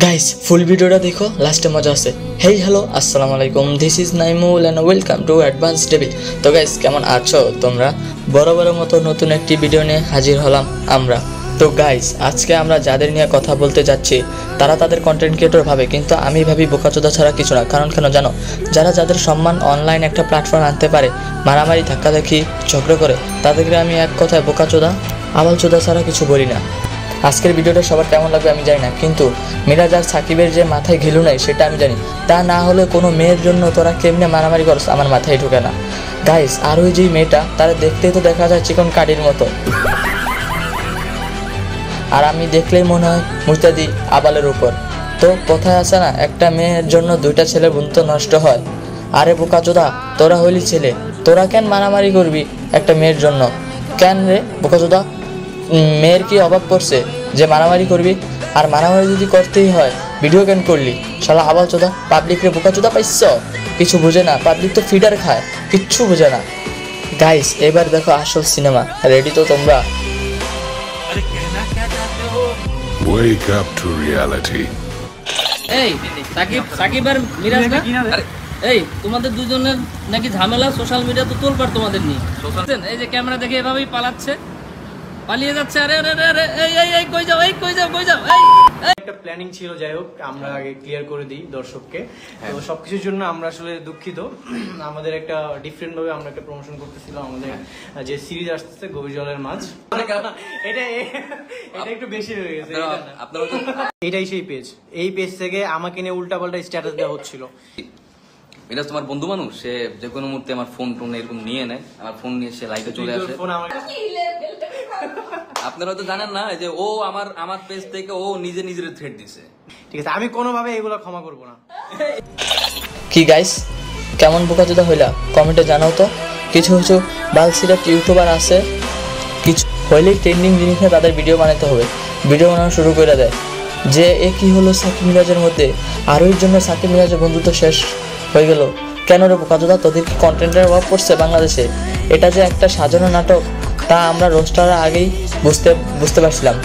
Guys ফুল ভিডিওটা দেখো, লাস্টে মজা আছে। হেই হ্যালো আসসালামু আলাইকুম, this is Naimul and welcome to advance devil. তো গাইস কেমন আছো তোমরা? বড় মতো নতুন একটি ভিডিও নিয়ে হাজির হলাম আমরা। তো গাইস আজকে আমরা যাদের নিয়ে কথা বলতে যাচ্ছি তারা তাদের কন্টেন্ট ক্রিয়েটর ভাবে, কিন্তু আমি ভাবি বোকাচোদা ছাড়া কিছু না। কারণ কেন জানো? যাদের সম্মান অনলাইন একটা প্ল্যাটফর্ম আনতে পারে, মারামারি ধাক্কাধাক্কি ঝগড়া করে, তাদেরকে আমি এক কথায় বোকাচোদা আবালচোদা ছাড়া কিছু বলি না। আজকের ভিডিওটা সবার কেমন লাগবে আমি জানি না, কিন্তু মিরাজ আর সাকিবের যে মাথায় ঘিলু নাই সেটা আমি জানি। তা না হলে কোনো মেয়ের জন্য তোরা কেমনে মারামারি করছ আমার মাথায় ঢুকে না গাইস। আর ওই যে মেয়েটা, তারা দেখতেই তো দেখা যায় চিকন কাঠির মতো, আর আমি দেখলেই মনে হয় মুস্তাদি আবালের উপর। তো কোথায় আছে না, একটা মেয়ের জন্য দুইটা ছেলে বোন তো নষ্ট হয়। আরে বোকাচোদা, তোরা হইলি ছেলে, তোরা কেন মারামারি করবি একটা মেয়ের জন্য? কেন রে বোকাচোদা? মেয়ের কি অভাব পড়ছে যে মারামারি করবি? আর মারামারি যদি করতেই হয় ভিডিও কেন করলি? শালা আবালচোদা, পাবলিকরে বোকাচোদা পাইছ? কিছু বুঝে না, পাবলিক তো ফিডার খায়, কিচ্ছু বুঝে না। গাইস এবার দেখো আসল সিনেমা, রেডি তো তোমরা? Wake up to reality. এই সাকিব আর মিরাজ না? এই তোমাদের দুজনের নাকি ঝামেলা, সোশ্যাল মিডিয়া তো তোলপাড় তোমাদের নিয়ে। এই যে ক্যামেরা দেখে এভাবেই পালাচ্ছে, পালিয়ে যাচ্ছে। আরে আরে আরে এই কই যাও, কই যাও একটা প্ল্যানিং ছিল, যাই হোক আমরা আগে ক্লিয়ার করে দিই দর্শককে। তো সবকিছুর জন্য আমরা আসলে দুঃখিত। আমাদের একটা ডিফারেন্ট ভাবে আমরা একটা প্রমোশন করতেছিলাম আমাদের যে সিরিজ আসতেছে গভীর জলের মাছ। এটা একটু বেশি হয়ে গেছে। এটাই সেই পেজ, এই পেজ থেকে আমাকে নিয়ে উল্টাপাল্টা স্ট্যাটাস দেওয়া হচ্ছিল। এটা তোমার বন্ধু মানুষ, সে যে কোনো মুহূর্তে আমার ফোন টোন এরকম নিয়ে নেয়, আমার ফোন নিয়ে সে লাইভে চলে আসে। আপনারা তো জানেন না যে ও আমার পেজ থেকে ও নিজের থ্রেড দিছে। ঠিক আছে, আমি কোনোভাবে এগুলো ক্ষমা করব না। কি গাইস কেমন বোকাচোদা হইলা কমেন্টে জানাও তো। কিছু বালসিরাট ইউটিউবার আছে, কিছু হইলেই ট্রেন্ডিং জিনিস নিয়ে তাদের ভিডিও বানাতে হবে, ভিডিও বানানো শুরু করে দেয় যে এ কি হলো সাকিব মিরাজের মধ্যে, আর ওই জন্য সাকিব মিরাজের বন্ধুত্ব শেষ হয়ে গেল। কেন রে বোকাচোদা, তোদের কি কন্টেন্টের অভাব পড়ছে বাংলাদেশে? এটা যে একটা সাজানো নাটক তা আমরা রোস্টাররা আগেই বুঝতে পারছিলাম।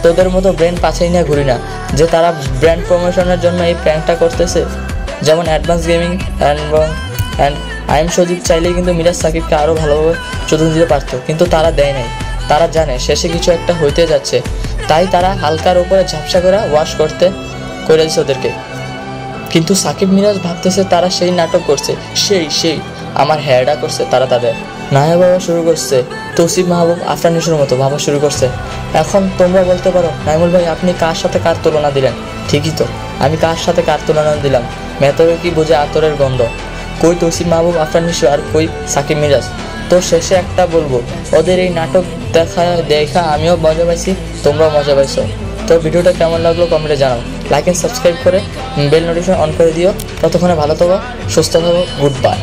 তোদের মতো ব্র্যান্ড পাছেই না ঘুরি না, যে তারা ব্র্যান্ড প্রমোশনের জন্য এই প্র্যাঙ্কটা করতেছে। যেমন advance gaming and I am Sajib চাইলেই কিন্তু মিরাজ সাকিবকে আরও ভালোভাবে চতুর্থ দিতে পারতো, কিন্তু তারা দেয় নাই। তারা জানে শেষে কিছু একটা হইতে যাচ্ছে, তাই তারা হালকার উপরে ঝাপসা করে ওয়াশ করে দিচ্ছে ওদেরকে। কিন্তু সাকিব মিরাজ ভাবতেছে তারা সেই নাটক করছে, সেই আমার হ্যাডা করছে তারা তাদের নায়া বাবা শুরু করছে, তৌসিফ মাহবুব আফরান নিশোর মতো ভাবা শুরু করছে। এখন তোমরা বলতে পারো নাইমুল ভাই আপনি কার সাথে কার তুলনা দিলেন? ঠিকই তো, আমি কার সাথে কার তুলনা দিলাম? মেতরে কি বোঝে আতরের গন্ধ? কই তৌসিফ মাহবুব আফরান নিশো আর কই সাকিব মিরাজ? তো শেষে একটা বলবো, ওদের এই নাটক দেখা আমিও মজা পাইছি, তোমরাও মজা পাইছো। তো ভিডিওটা কেমন লাগলো কমেন্টে জানাও, লাইক এন্ড সাবস্ক্রাইব করে বেল নোটিফিকেশন অন করে দিও। ততক্ষণে ভালো থাকো, সুস্থ থাকো, গুড বাই।